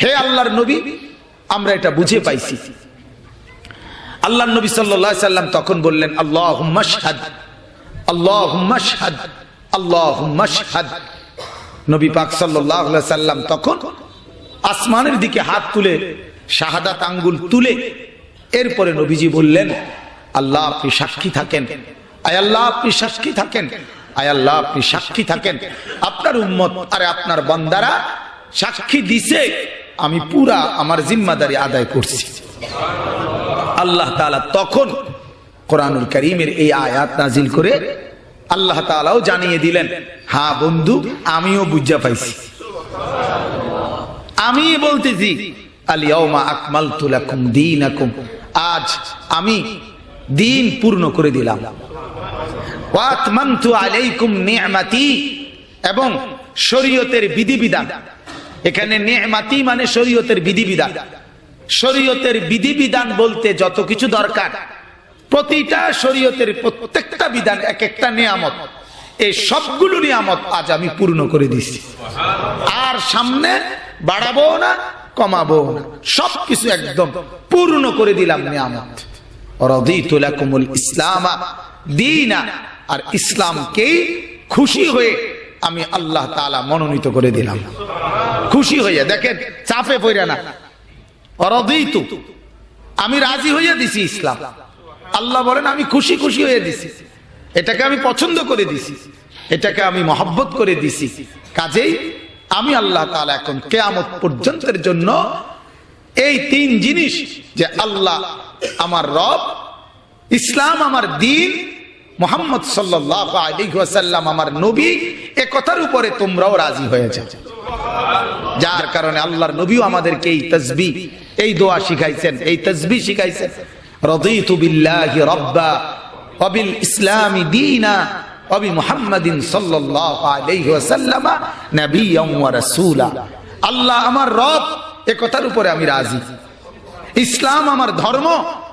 হে আল্লাহর নবী, আমরা এটা বুঝে পাইছি। আল্লাহর নবী সাল্লাল্লাহু আলাইহি সাল্লাম তখন বললেন, আল্লাহুম্মা শাহাদ, আল্লাহুম্মা শাহাদ, আল্লাহুম্মা শাহাদ। নবী পাক সাল্লাল্লাহু আলাইহি সাল্লাম তখন আসমানের দিকে হাত তুলে শাহাদাত আঙ্গুল তুলে এরপরে নবীজি বললেন, আল্লাহ আপনি সাক্ষী থাকেন, আয় আল্লাহ আপনি সাক্ষী থাকেন, আয় আল্লাহ আপনি সাক্ষী থাকেন, আপনার উম্মত আরে আপনার বান্দারা সাক্ষী দিছে, আমি পুরা আমার জিম্মাদারি আদায় করছি। আল্লাহ তাআলা তখন কোরআনুল কারীমের এই আয়াত নাজিল করে আল্লাহ তাআলাও জানিয়ে দিলেন, হ্যাঁ বন্ধু, আমিও বুঝা পাইছি, আমি বলতেছি আল ইয়াউমা আকমালতু লাকুম দীনাকুম, আজ আমি দিন পূর্ণ করে দিলাম, ওয়া আতমামতু আলাইকুম নি'মাতি, এবং শরীয়তের বিধিবিধান, এখানে নি'মাতি মানে শরীয়তের বিধিবিধান। শরীয়তের বিধিবিধান বলতে যত কিছু দরকার, প্রতিটা শরীয়তের প্রত্যেকটা বিধান এক একটা নিয়ামত, এই সবগুলো নিয়ামত আজ আমি পূর্ণ করে দিছি, আর সামনে বাড়াবো না কমাবো না, সবকিছু একদম পূর্ণ করে দিলাম নিয়ামত। রাদিতু লাকুমুল ইসলামা দীনা, আর ইসলামকেই খুশি হয়ে আমি আল্লাহ তাআলা মনোনীত করে দিলাম। খুশি হইয়া, দেখেন চাপে পড়ে না, রাদিতু আমি রাজি হইয়া দিছি ইসলাম। আল্লাহ বলেন আমি খুশি খুশি হয়ে দিছি, এটাকে আমি পছন্দ করে দিছি, এটাকে আমি মহব্বত করে দিছি। কাজেই আমি আল্লাহ তাআলা এখন কিয়ামত পর্যন্তের জন্য এই তিন জিনিস, যে আল্লাহ আমার রব, ইসলাম আমার দ্বীন, মুহাম্মদ সাল্লাল্লাহু আলাইহি ওয়াসাল্লাম আমার নবী, এই কথার উপরে তোমরাও রাজি হয়ে যাও। যার কারণে আল্লাহর নবীও আমাদেরকে এই তাসবিহ, এই দোয়া শিখাইছেন, এই তাসবিহ শিখাইছেন, রাদিতু বিল্লাহি রাব্বা ওয়া বিল ইসলামি দীনা ওয়া বি মুহাম্মাদিন সাল্লাল্লাহু আলাইহি ওয়াসাল্লাম নাবিয়্যান ওয়া রাসূলা। আল্লাহ আমার রব, এই কথার উপরে আমি রাজি, ইসলাম আমার ধর্ম,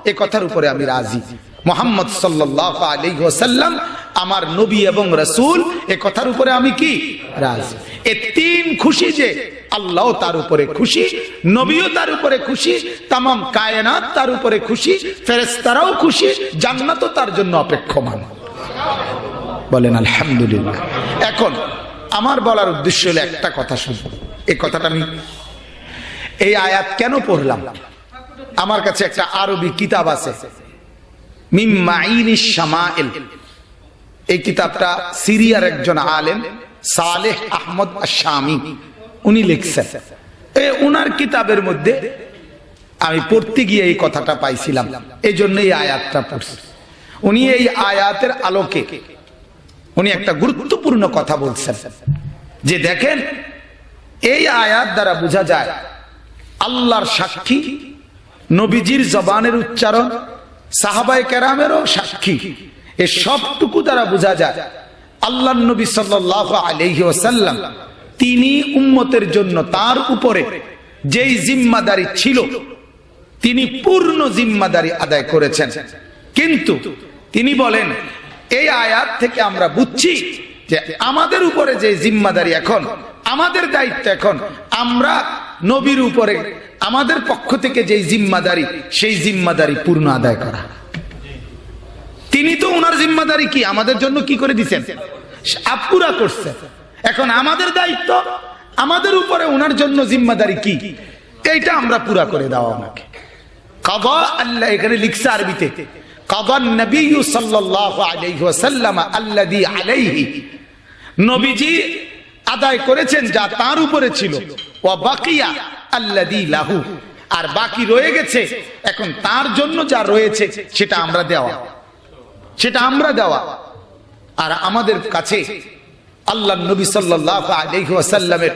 এই কথার উপরে আমি রাজি, মুহাম্মদ সাল্লাল্লাহু আলাইহি ওয়াসাল্লাম আমার নবী এবং রাসূল, এই কথার উপরে আমি কি রাজি। এই তিন খুশি, যে আল্লাহ তার উপরে খুশি, নবীও তার উপরে খুশি, তামাম কায়নাত তার উপরে খুশি, ফেরেশতারাও খুশি, জান্নাতও তার জন্য অপেক্ষমান। বলেন আলহামদুলিল্লাহ। এখন আমার বলার উদ্দেশ্য হলো একটা কথা, শুনুন। এই কথাটা আমি এই আয়াত কেন পড়লাম, আমার কাছে একটা আরবি কিতাব আছে, মিম মাইনিশ শামাইল। এই কিতাবটা সিরিয়ার একজন আলেম সালেহ আহমদ আশ-শামি উনি লিখছেন। উনার কিতাবের মধ্যে আমি পড়তে গিয়ে এই কথাটা পাইছিলাম, এই জন্য এই আয়াতটা পড়ছি। উনি এই আয়াতের আলোকে উনি একটা গুরুত্বপূর্ণ কথা বলছেন, যে দেখেন এই আয়াত দ্বারা বোঝা যায় আল্লাহর সাক্ষী, নবীজির জবানের উচ্চারণ, সাহাবায়ে কেরামেরও সাক্ষী, এই সবটুকু দ্বারা বোঝা যায় আল্লাহর নবী সাল্লাল্লাহু আলাইহি ওয়াসাল্লাম তিনি উম্মতের জন্য তার উপরে যেই জিম্মাদারি ছিল তিনি পূর্ণ জিম্মাদারি আদায় করেছেন। কিন্তু তিনি বলেন এই আয়াত থেকে আমরা বুঝছি যে আমাদের উপরে যে জিম্মাদারি, এখন আমাদের দায়িত্ব, এখন আমরা নবীর উপরে আমাদের পক্ষ থেকে যে জিম্মাদারি, সেই জিম্মাদারি পূর্ণ আদায় করা। তিনি তো ওনার জিম্মাদারি কি আমাদের জন্য কি করে দিয়েছেন, পুরা করছেন। এখন আমাদের দায়িত্ব, আমাদের উপরে ওনার জন্য জিম্মাদারি কি, এইটা আমরা পুরা করে দেওয়া ওনাকে। কাদা আল্লাহ এখানে লিখছে আরবিতে, কাদান নবী সাল্লাল্লাহু আলাইহি ওয়াসাল্লাম আল্লাযী আলাইহি, নবীজি আদায় করেছেন যা তার উপরে ছিল, ওয়া বাকিয়া আল্লাযী লাহু, আর বাকি রয়ে গেছে এখন তার জন্য যা রয়েছে সেটা আমরা দেওয়া, সেটা আমরা দেওয়া। আর আমাদের কাছে আল্লাহর নবী সাল্লাল্লাহু আলাইহি ওয়াসাল্লামের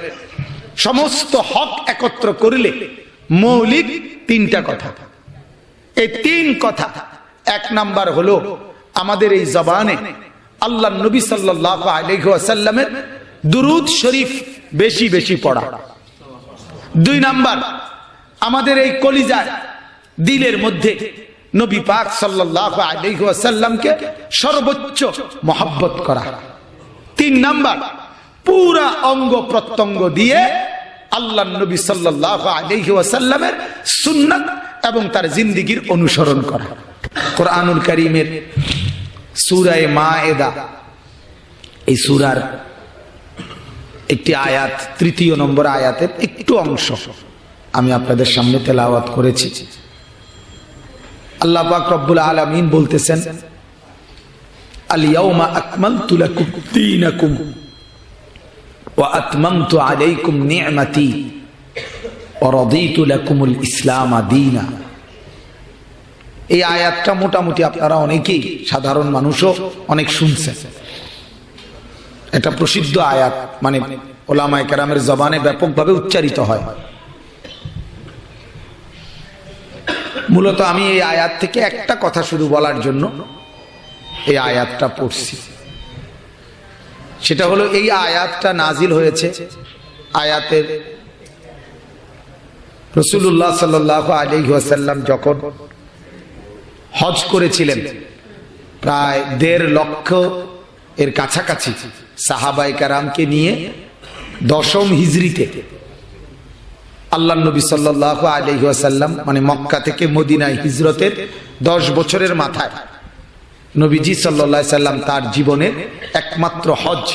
সমস্ত হক একত্র করলে মৌলিক তিনটা কথা। এই তিন কথা, এক নাম্বার হলো আমাদের এই জবানে আল্লাহর নবী সাল্লাল্লাহু আলাইহি ওয়াসাল্লামের দুরূদ শরীফ বেশি বেশি পড়া। দুই নাম্বার আমাদের এই কলিজায়, দিলের মধ্যে নবী পাক সাল্লাল্লাহু আলাইহি ওয়াসাল্লামকে সর্বোচ্চ মহব্বত করা। তিন নাম্বার পুরা অঙ্গ প্রত্যঙ্গ দিয়ে আল্লাহর নবী সাল্লাল্লাহু আলাইহি ওয়াসাল্লামের সুন্নাত এবং তার জিন্দেগীর অনুসরণ করা। কোরআনুল কারীমের সূরা মায়েদা, এই সূরার একটি আয়াত, ৩য় নম্বর আয়াতের একটু অংশ আমি আপনাদের সামনে তেলাওয়াত করেছি। আল্লাহ পাক রব্বুল আলামিন বলতেছেন, আল ইয়াউমা আকমালতু লাকুম দীনাকুম ওয়া আতমামতু আলাইকুম নি'মাতি ওয়া রাদিতু লাকুমুল ইসলাম দীনা। এই আয়াতটা মোটামুটি আপনারা অনেকেই, সাধারণ মানুষও অনেক শুনছেন। এটা প্রসিদ্ধ আয়াত, মানে ওলামায়ে কেরামের জবানে ব্যাপকভাবে উচ্চারিত হয়। মূলত আমি এই আয়াত থেকে একটা কথা শুধু বলার জন্য এই আয়াতটা পড়ছি। সেটা হলো, এই আয়াতটা নাজিল হয়েছে আয়াতের রাসূলুল্লাহ সাল্লাল্লাহু আলাইহি ওয়াসাল্লাম যখন হজ করেছিলেন, প্রায় ১.৫ লক্ষ এর কাছাকাছি সাহাবায়ে কেরামকে নিয়ে ১০ম হিজরিতে আল্লাহ নবী সাল্লাল্লাহু আলাইহি ওয়াসাল্লাম, মানে মক্কা থেকে মদিনায় হিজরতের ১০ বছরের মাথায় নবীজি সাল্লাল্লাহু আলাইহি সাল্লাম তার জীবনের একমাত্র হজ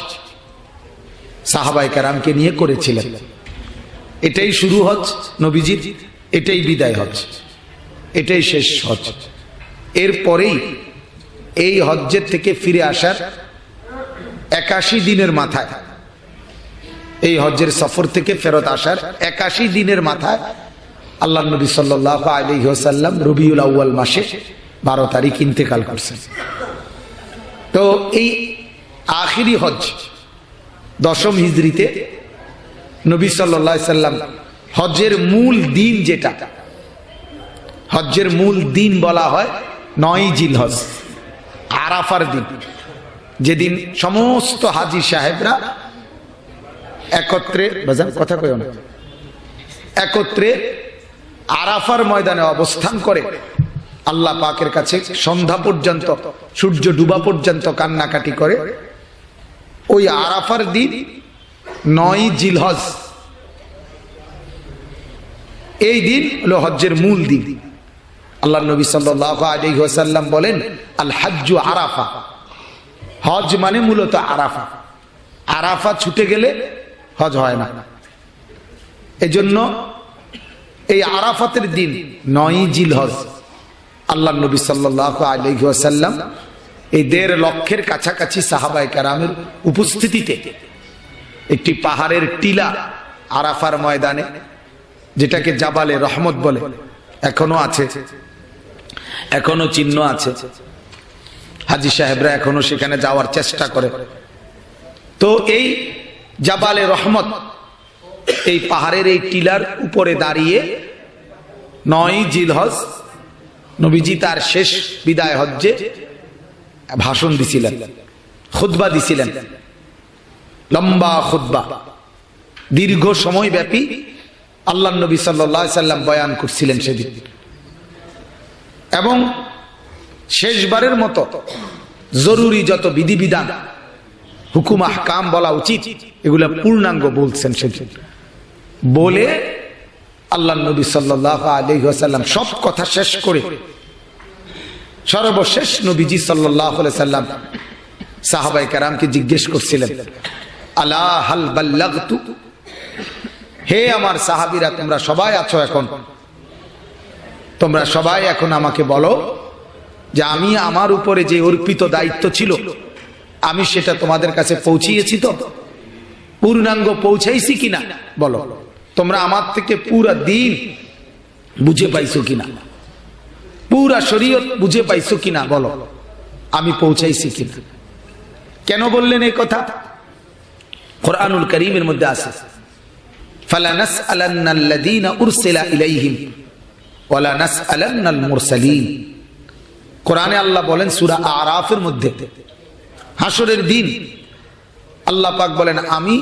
সাহাবায়ে কেরামকে নিয়ে করেছিলেন। এটাই শুরু হজ নবীজির, এটাই বিদায় হজ, এটাই শেষ হজ। এরপরেই এই হজ্জের থেকে ফিরে আসার ৮১ দিনের মাথায়, এই হজ্জের সফর থেকে ফেরত আসার ৮১ দিনের মাথায় আল্লাহ নবী সাল্লাল্লাহু আলাইহি ওয়াসাল্লাম রবিউল আউয়াল মাসে ১২ তারিখ ইন্তেকাল করছেন। তো এই আখিরি হজ ১০ম হিজরিতে নবী সাল্লাল্লাহু আলাইহি সাল্লাম হজ্জের মূল দিন, যেটা হজ্জের মূল দিন বলা হয় ৯ জিলহজ, আরাফার দিন, যেদিন সমস্ত হাজী সাহেবরা একত্রে, কথা কয় না, একত্রে আরাফার ময়দানে অবস্থান করে আল্লাহ পাকের কাছে সন্ধ্যা পর্যন্ত, সূর্য ডুবা পর্যন্ত কান্নাকাটি করে। ওই আরাফার দিন ৯ জিলহজ, এই দিন হলো হজ্জের মূল দিন। আল্লাহ নবী সাল্লাল্লাহু আলাইহি ওয়াসাল্লাম বলেন, আল হাজ্জু আরাফা, হজ মানে মূলত আরাফা। আরাফা ছুটে গেলে হজ হয় না। এজন্য এই আরাফাতের দিন ৯ জিলহজ আল্লাহ নবী সাল্লাল্লাহু আলাইহি ওয়াসাল্লাম এই ১.৫ লক্ষের কাছাকাছি সাহাবায়ে কেরামের উপস্থিতিতে একটি পাহাড়ের টিলা আরাফার ময়দানে, যেটাকে জাবালে রহমত বলে, এখনো আছে, এখনো চিহ্ন আছে, হাজী সাহেবরা এখনো সেখানে যাওয়ার চেষ্টা করে। তো এই জাবালে রহমত, এই পাহাড়ের এই টিলার উপরে দাঁড়িয়ে ৯ জিলহজ নবীজি তার শেষ বিদায় হজ্জে ভাষণ দিছিলেন, খুতবা দিছিলেন, লম্বা খুতবা, দীর্ঘ সময় ব্যাপী আল্লাহ নবী সাল্লাল্লাহু আলাইহি সাল্লাম বয়ান করছিলেন সেদিন। এবং শেষবারের মতো জরুরি যত বিধিবিধান, হুকুম আহকাম বলা উচিত, এগুলা পূর্ণাঙ্গ বলছেন সেদিন। বলে আল্লাহ নবী সাল্লাল্লাহু আলাইহি ওয়াসাল্লাম সব কথা শেষ করে সর্বশেষ নবীজি সাল্লাল্লাহু আলাইহি সাল্লাম সাহাবায়ে কেরামকে জিজ্ঞেস করছিলেন, আলা হাল বাল্লাগতু, হে আমার সাহাবীরা, তোমরা সবাই আছো এখন, তোমরা সবাই এখন আমাকে বলো যে আমি আমার উপরে যে অর্পিত দায়িত্ব ছিল আমি সেটা তোমাদের কাছে পৌঁছিয়েছি তো, পূর্ণাঙ্গ পৌঁছাইছি কিনা বলো। তোমরা আমার থেকে পুরা দিন বুঝে পাইছো কিনা, পুরা শরীয়ত বুঝে পাইছো কিনা বলো, আমি পৌঁছাইছি কিনা। কেন বললেন এই কথা? কোরআনুল কারীমের মধ্যে আছে, ফালানাসআলান্নাল্লাযীনা উরসিলা ইলাইহিম ওয়ালা নাসআলান্নাল মুরসালিন। কোরআনে আল্লাহ বলেন সূরা আরাফের মধ্যে, হাসরের দিন আল্লাহ পাক বলেন, আমি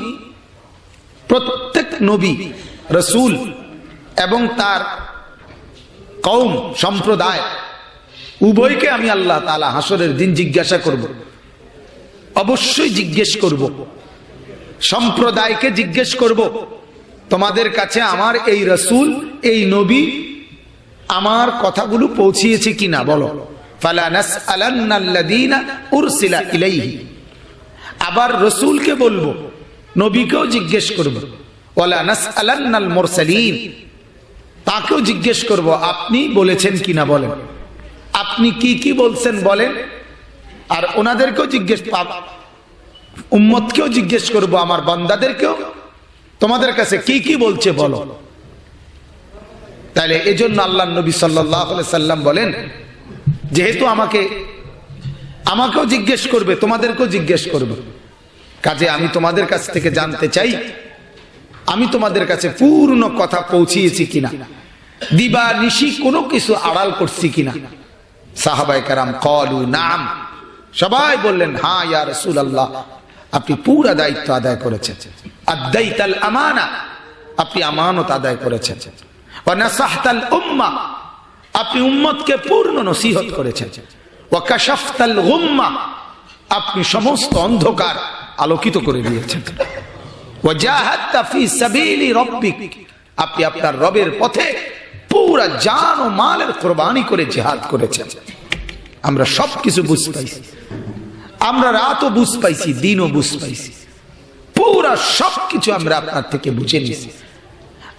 প্রত্যেক নবী, রাসূল এবং তার কওম, সম্প্রদায়, উভয়কে আমি আল্লাহ তাআলা হাসরের দিন জিজ্ঞাসা করব। অবশ্যই জিজ্ঞেস করব। সম্প্রদায়কে জিজ্ঞেস করব তোমাদের কাছে আমার এই রাসূল, এই নবী আমার কথাগুলো পৌঁছিয়েছে কিনা বলো। ফালা নাসআলান্নাল্লাযীনা উরসিলা ইলাইহি, আবার রাসূলকে বলবো, নবীকেও জিজ্ঞেস করব। ওয়ালা নাসআলান্নাল মুরসালিন, তাকেও জিজ্ঞেস করব আপনি বলেছেন কিনা বলেন, আপনি কি কি বলছেন বলেন। আর ওনাদেরকেও জিজ্ঞেস, উম্মতকেও জিজ্ঞেস করব, আমার বান্দাদেরকেও তোমাদের কাছে কি কি বলছে বলো। তাহলে এজন্য আল্লাহর নবী সাল্লাল্লাহু আলাইহি সাল্লাম বলেন, যেহেতু আমাকেও জিজ্ঞেস করবে, তোমাদেরকেও জিজ্ঞেস করবে, কাজে আমি তোমাদের কাছ থেকে জানতে চাই আমি তোমাদের কাছে পূর্ণ কথা পৌঁছিয়েছি কিনা, দিবা নিশি কোনো কিছু আড়াল করছি কিনা। সাহাবায়ে কেরাম ক্বালু নাম, সবাই বললেন হ্যাঁ ইয়া রাসূলুল্লাহ, আপনি পুরো দায়িত্ব আদায় করেছেন। আদাইতাল আমানা, আপনি আমানত আদায় করেছেন। ওয়া নাসাহতাল উম্মাহ, আপনি উম্মতকে পূর্ণ নসিহত করেছেন। ওয়া কাশাফতাল গুম্মাহ, আপনি সমস্ত অন্ধকার আলোকিত করে দিয়েছেন। ওয়া জাহাদতা ফি সাবিলি রাব্বিক, আপনি আপনার রবের পথে পুরা জান ও মালের কুরবানি করে জিহাদ করেছেন। আমরা সবকিছু বুঝ পাইছি, আমরা রাতও বুঝ পাইছি, দিনও বুঝ পাইছি, পুরা সবকিছু আমরা আপনার থেকে বুঝে নিয়েছি।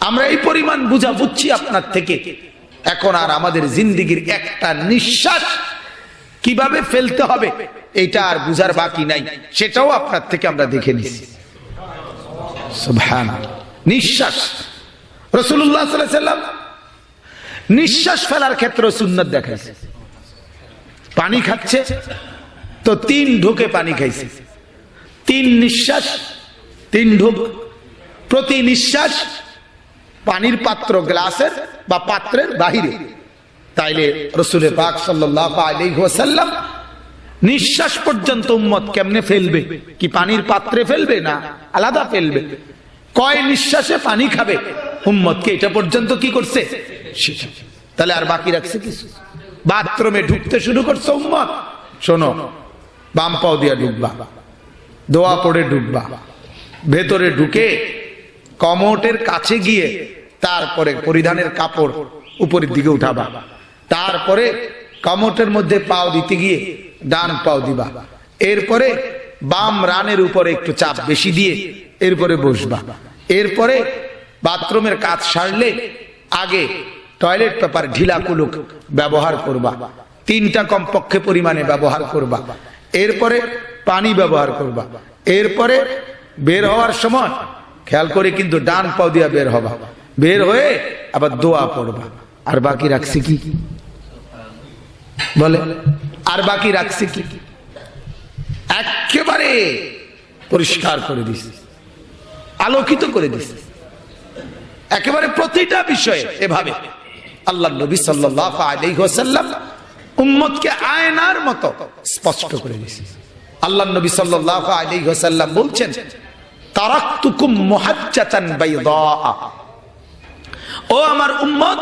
আমরা এই পরিমাণ বুঝা বুঝছি আপনার থেকে, এখন আর আমাদের জিন্দেগির একটা নিঃশ্বাস কিভাবে ফেলতে হবে এটা আর বুঝার বাকি নাই, সেটাও আপনার থেকে আমরা দেখে নিয়েছি। সুবহানাল্লাহ। নিঃশ্বাস, রাসূলুল্লাহ সাল্লাল্লাহু আলাইহি ওয়াসাল্লাম নিঃশ্বাস ফেলার ক্ষেত্রে সুন্নাত দেখাইছে। পানি খাচ্ছে তো 3 ঢোকে পানি খাইছে, 3 নিঃশ্বাস 3 ঢোক, প্রতি নিঃশ্বাস পানির পাত্র গ্লাসের বা পাত্রের বাহিরে। তাইলে রাসূল পাক সাল্লাল্লাহু আলাইহি ওয়াসাল্লাম নিঃশ্বাস পর্যন্ত উম্মত কেমনে ফেলবে, কি পানির পাত্রে ফেলবে না আলাদা ফেলবে, কয় নিঃশ্বাসে পানি খাবে উম্মতকে, এটা পর্যন্ত কি করছে। তাহলে আর বাকি রাখছে কিছু। বাথরুমে ঢুকতে শুরু করছে উম্মত, শোনো বাম পাও দিয়া ঢুকবা, দোয়া পড়ে ঢুকবা, ভেতরে ঢুকে কমোটের কাছে গিয়ে তারপরে পরিধানের কাপড় উপরের দিকে উঠাবা, তারপরে কমোটের মধ্যে পাও দিতে গিয়ে ডান পাও দিবা, এরপরে বাম রানের উপরে একটু চাপ বেশি দিয়ে এরপরে বসবা, এরপরে বাথরুমের কাজ সারলে আগে টয়লেট পেপার ঢিলা কুলুক ব্যবহার করবা, 3টা কমপক্ষে পরিমাণে ব্যবহার করবা, এরপরে পানি ব্যবহার করবা, এরপরে বের হওয়ার সময় খেয়াল করে কিন্তু ডান পাও দিয়া বের হবা, বের হয়ে আবার দোয়া পড়বা। আর বাকি রাখছি কি বলে, আর বাকি রাখছি কি, একেবারে পরিষ্কার করে দিছি, আলোকিত করে দিছি, একেবারে প্রতিটা বিষয়ে এভাবে আল্লাহ নবী সাল্লাল্লাহু আলাইহি ওয়াসাল্লাম উম্মতকে আয়নার মতো স্পষ্ট করে দিয়েছেন। আল্লাহ নবী সাল্লাল্লাহু আলাইহি ওয়াসাল্লাম বলছেন, তারাকতুকুম মুহাজ্জাতান বাইদা, ও আমার উম্মত,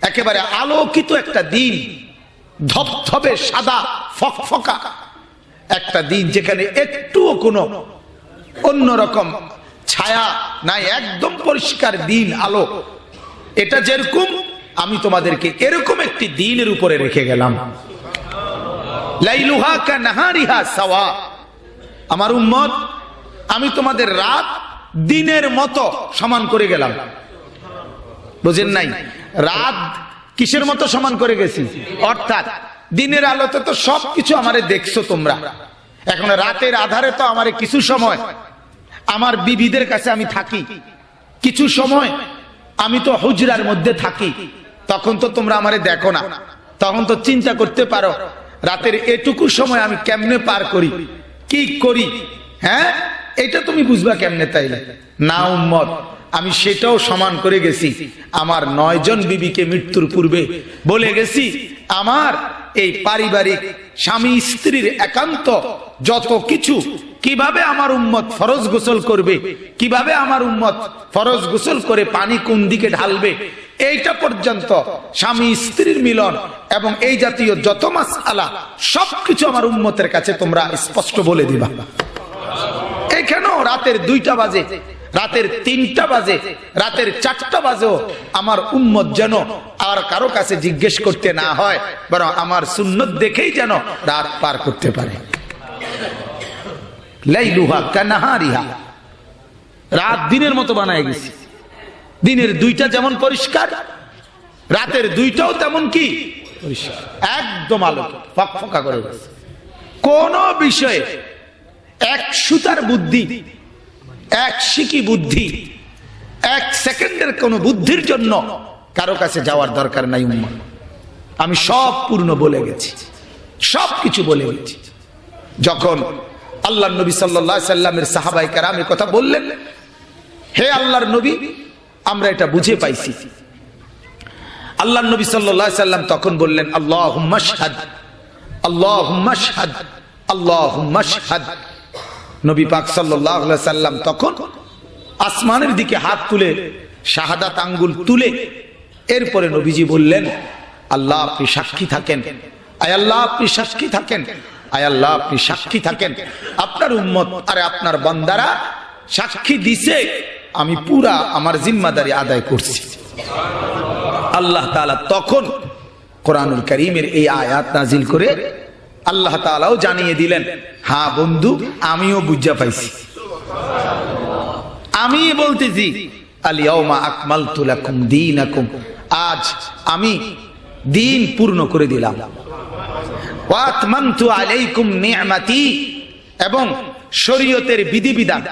একেবারে আলোকিত একটা দিন, ধবধবে সাদা ফকফকা একটা দিন, যেখানে একটুও কোনো অন্যরকম ছায়া নাই, একদম পরিষ্কার দিন, আলো। এটা যেরকম আমি তোমাদেরকে এরকম একটি দিনের উপরে রেখে গেলাম। লাইলুহা কানাহারিহা সাওয়া, আমার উম্মত, আমি তোমাদের রাত দিনের মতো সমান করে গেলাম। বুঝেন নাই, রাত কিসের মতো সমান করে গেছি, অর্থাৎ দিনের আলোতে তো সবকিছু আমারে দেখছো তোমরা, এখন রাতের আধারে তো আমারে কিছু সময় আমার বিবিদের কাছে আমি থাকি, কিছু সময় আমি তো হুজরার মধ্যে থাকি, তখন তো তোমরা আমারে দেখো না, তখন তো চিন্তা করতে পারো রাতের এটুকু সময় আমি কেমনে পার করি, কি করি, হ্যাঁ এটা তুমি বুঝবা কেমনে। তাইলে না উম্মত, আমি সেটাও সমান করে গেছি। আমার 9 জন বিবিকে মৃত্যুর পূর্বে বলে গেছি, আমার এই পারিবারিক স্বামী স্ত্রীর একান্ত যত কিছু, কিভাবে আমার উম্মত ফরজ গোসল করবে, কিভাবে আমার উম্মত ফরজ গোসল করে পানি কোন দিকে ঢালবে, এইটা পর্যন্ত স্বামী স্ত্রীর মিলন এবং এই জাতীয় যত মাসআলা সবকিছু আমার উম্মতের কাছে তোমরা স্পষ্ট বলে দিবা। এখানেও রাতের 2টা বাজে রাতের 3টা বাজে, রাতের 4টা বাজেও আমার উম্মত যেন আর কারো কাছে জিজ্ঞেস করতে না হয়, বরং আমার সুন্নত দেখেই যেন রাত পার করতে পারে। লাইলুহা কানাহারিহা, রাত দিনের মতো বানায় গেছে। দিনের 2টা যেমন পরিষ্কার, রাতের 2টাও তেমন কি পরিষ্কার, একদম আলো ফকফকা করে গেছে। কোন বিষয়ে এক সুতার বুদ্ধি, এক শিকি বুদ্ধি, 1 সেকেন্ডের কোন বুদ্ধির জন্য কারো কাছে যাওয়ার দরকার নাই উম্মাহ। আমি সব পূর্ণ বলে গেছি, সব কিছু বলে গেছি। যখন আল্লাহর নবী সাল্লাল্লাহু আলাইহি সাল্লামের সাহাবায়ে কেরাম এই কথা বললেন, হে আল্লাহর নবী, আমরা এটা বুঝে পাইছি। আল্লাহর নবী সাল্লাল্লাহু আলাইহি সাল্লাম তখন বললেন, আল্লাহুম্মা শাহাদ, আল্লাহুম্মা শাহাদ, আল্লাহুম্মা শাহাদ। নবী পাক সাল্লাল্লাহু আলাইহি সাল্লাম তখন আসমানের দিকে হাত তুলে শাহাদাত আঙ্গুল তুলে এরপরে নবীজি বললেন, আল্লাহ আপনি সাক্ষী থাকেন, আয় আল্লাহ আপনি সাক্ষী থাকেন, আয় আল্লাহ আপনি সাক্ষী থাকেন। আপনার উম্মত আরে আপনার বান্দারা সাক্ষী দিছে, আমি পুরা আমার জিম্মাদারি আদায় করছি। আল্লাহ তাআলা তখন কোরআনুল কারীমের এই আয়াত নাজিল করে আল্লাহ তাআলাও জানিয়ে দিলেন, হ্যাঁ বন্ধু, আমিও বুঝা পাইছি। আমি বলতেছি, আল ইয়াউমা আকমালতু লাকুম দীনাকুম, আজ আমি দিন পূর্ণ করে দিলাম। ওয়া আতমামতু আলাইকুম নি'মাতি, এবং শরীয়তের বিধিবিধান।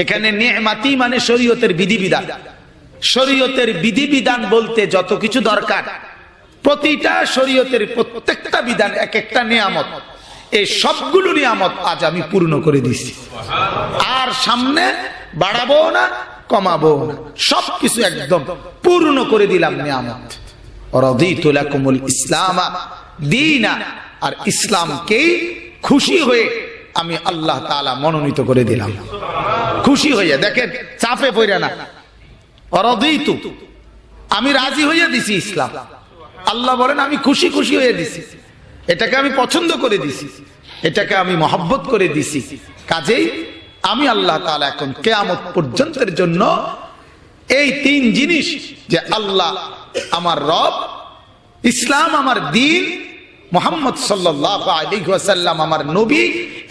এখানে নি'মাতি মানে শরীয়তের বিধিবিধান। শরীয়তের বিধিবিধান বলতে যত কিছু দরকার, প্রতিটা শরীয়তের প্রত্যেকটা বিধান এক একটা নিয়ামত, এই সবগুলো নিয়ামত আজ আমি পূর্ণ করে দিছি। আর সামনে বাড়াবো না, কমাবো না, সবকিছু একদম পূর্ণ করে দিলাম নিয়ামত। রাদিতু লাকুমুল ইসলামা দীনা, আর ইসলামকেই খুশি হয়ে আমি আল্লাহ তাআলা মনোনীত করে দিলাম। খুশি হইয়া, দেখেন চাপে পড়ে না, রাদিতু, আমি রাজি হইয়া দিছি ইসলাম। আল্লাহ বলেন আমি খুশি খুশি হয়ে দিছি, এটাকে আমি পছন্দ করে দিছি, এটাকে আমি মহব্বত করে দিছি। কাজেই আমি আল্লাহ তাআলা এখন কিয়ামত পর্যন্তের জন্য এই 3 জিনিস, যে আল্লাহ আমার রব, ইসলাম আমার দ্বীন, মুহাম্মদ সাল্লাল্লাহু আলাইহি ওয়াসাল্লাম আমার নবী,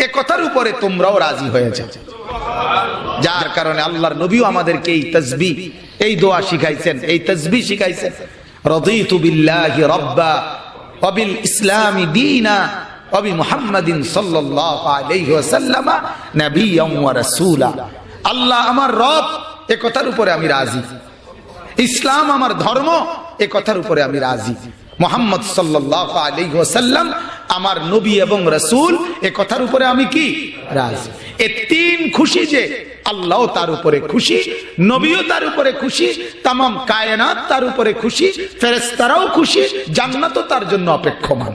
এই কথার উপরে তোমরাও রাজি হয়ে যাও। যার কারণে আল্লাহর নবীও আমাদেরকে এই তাসবিহ, এই দোয়া শিখাইছেন, এই তাসবিহ শিখাইছেন, রাদিতু বিল্লাহি রাব্বা ওয়া বিল ইসলামি দীনা ওয়া বি মুহাম্মাদিন সাল্লাল্লাহু আলাইহি ওয়াসাল্লাম নাবিয়্যান ওয়া রাসূলা। আল্লাহ আমার রব, এই কথার উপরে আমি রাজি। ইসলাম আমার ধর্ম, এই কথার উপরে আমি রাজি। মুহাম্মদ সাল্লাল্লাহু আলাইহি ওয়াসাল্লাম আমার নবী এবং রাসূল, এই কথার উপরে আমি কি রাজি। এই 3 খুশি, যে আল্লাহ তার উপরে খুশি, নবীও তার উপরে খুশি, তামাম কায়নাত তার উপরে খুশি, ফেরেশতারাও খুশি, জান্নাতও তার জন্য অপেক্ষমান।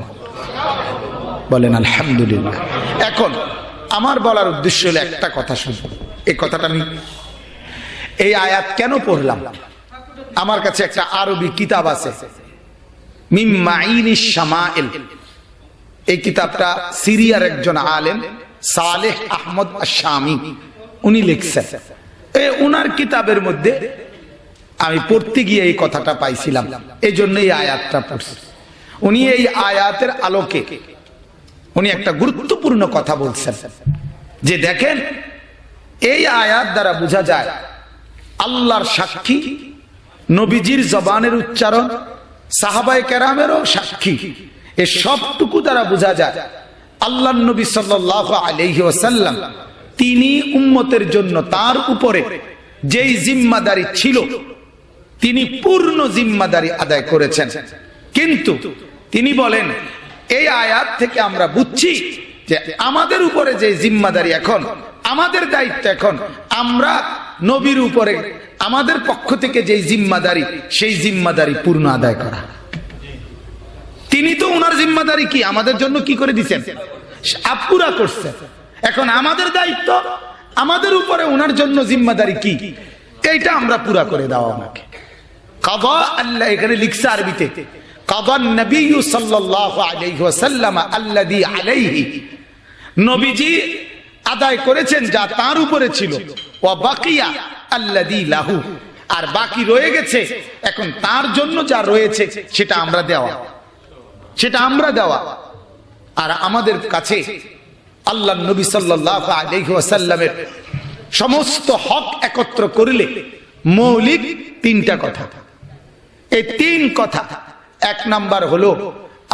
বলেন আলহামদুলিল্লাহ। এখন আমার বলার উদ্দেশ্য হলো একটা কথা, শুনুন। এই কথাটা আমি এই আয়াত কেন পড়লাম, আমার কাছে একটা আরবি কিতাব আছে, মিম মাইনিশ শামাইল। এই কিতাবটা সিরিয়ার একজন আলেম সালেহ আহমদ আশ-শামি উনি লিখছেন। উনার কিতাবের মধ্যে আমি পড়তে গিয়ে এই কথাটা পাইছিলাম, এই জন্য এই আয়াতটা পড়ছি। উনি এই আয়াতের আলোকে উনি একটা গুরুত্বপূর্ণ কথা বলছেন, যে দেখেন এই আয়াত দ্বারা বোঝা যায় আল্লাহর সাক্ষী, নবীজির জবানের উচ্চারণ, সাহাবায়ে কেরামেরও সাক্ষী, এই সবটুকু দ্বারা বোঝা যায় আল্লাহর নবী সাল্লাল্লাহু আলাইহি ওয়াসাল্লাম তিনি উম্মতের জন্য তার উপরে যেই জিম্মাদারি ছিল তিনি পূর্ণ জিম্মাদারি আদায় করেছেন। কিন্তু তিনি বলেন এই আয়াত থেকে আমরা বুঝছি যে আমাদের উপরে যে জিম্মাদারি, এখন আমাদের দায়িত্ব, এখন আমরা নবীর উপরে আমাদের পক্ষ থেকে যে জিম্মাদারি, সেই জিম্মাদারি পূর্ণ আদায় করা। তিনি তো ওনার জিম্মাদারি কি আমাদের জন্য কি করে দিয়েছেন, পুরা করছেন। এখন আমাদের দায়িত্ব, আমাদের উপরে ওনার জন্য জিম্মাদারি কি, এইটা আমরা পুরা করে দেওয়া। ওনাকে কাদা, আল্লাহ এখানে লিখছে আরবিতে, কাদান নবী সাল্লাল্লাহু আলাইহি ওয়াসাল্লাম আল্লাযী আলাইহি, নবীজি আদায় করেছেন যা তার উপরে ছিল। ওয়া বাকিয়া আল্লাযী লাহু, আর বাকি রয়ে গেছে এখন তার জন্য যা রয়েছে সেটা আমরা দেওয়া। আর আমাদের কাছে আল্লাহর নবী সাল্লাল্লাহু আলাইহি ওয়াসাল্লামের সমস্ত হক একত্র করলে মৌলিক তিনটা কথা। এই তিন কথা, এক নাম্বার হলো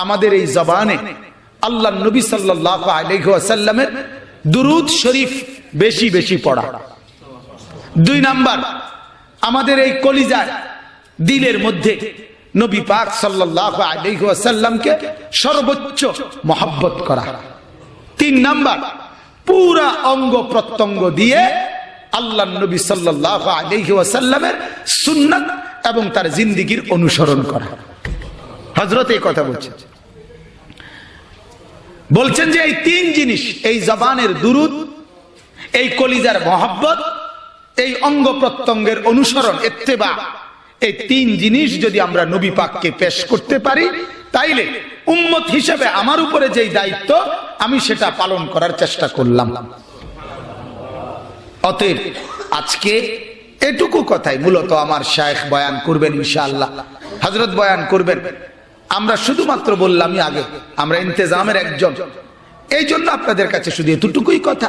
আমাদের এই জবানে আল্লাহর নবী সাল্লাল্লাহু আলাইহি ওয়াসাল্লামের দুরূদ শরীফ বেশি বেশি পড়া। দুই নাম্বার আমাদের এই কলিজার দিলের মধ্যে নবী পাক সাল্লাল্লাহু আলাইহি ওয়াসাল্লামকে সর্বোচ্চ মহব্বত করা। তিন নাম্বার পুরা অঙ্গ প্রত্যঙ্গ দিয়ে আল্লাহর নবী সাল্লাল্লাহু আলাইহি ওয়াসাল্লামের সুন্নাত এবং তার জিন্দেগীর অনুসরণ করা। হযরত এই কথা বলছেন যে এই তিন জিনিস, এই জবানের দুরূদ, এই কলিজার মহব্বত, এই অঙ্গ প্রত্যঙ্গের অনুসরণ, ইত্তেবা, এই তিন জিনিস যদি আমরা নবী পাককে পেশ করতে পারি তাইলে উম্মত হিসেবে আমার উপরে যেই দায়িত্ব আমি সেটা পালন করার চেষ্টা করলাম। অতএব আজকে এটুকু কথাই মূলত আমার শায়েখ বয়ান করবেন ইনশাআল্লাহ, হযরত বয়ান করবেন। আমরা শুধুমাত্র বললামই আগে আমরা ইন্তেজামের একজন, এই জন্য আপনাদের কাছে শুধু এতটুকুই কথা,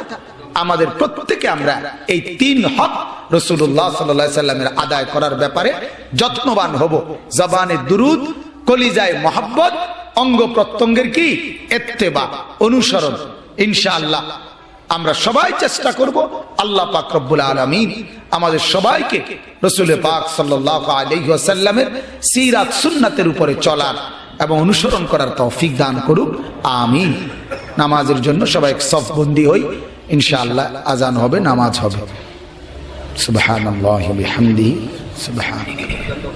আমাদের প্রত্যেকে আমরা এই তিন হক রাসূলুল্লাহ সাল্লাল্লাহু আলাইহি সাল্লামের আদায় করার ব্যাপারে যত্নবান হব। জবানে দুরূদ, কলিজায় মহব্বত, অঙ্গ প্রত্যঙ্গের কি ইত্তেবা, অনুসরণ। ইনশাআল্লাহ আমরা সবাই চেষ্টা করব আল্লাহ পাক রব্বুল আলামিন আমাদের সবাইকে রাসূল পাক সাল্লাল্লাহু আলাইহি ওয়াসাল্লামের সিরাত সুন্নাতের উপরে চলার এবং অনুসরণ করার তৌফিক দান করুক, আমিন। নামাজের জন্য সবাই সফবন্দি হই, ইনশাআল্লাহ আজান হবে, নামাজ হবে। সুবহানাল্লাহি ওয়া বিহামদিহি, সুবহানাল্লাহ।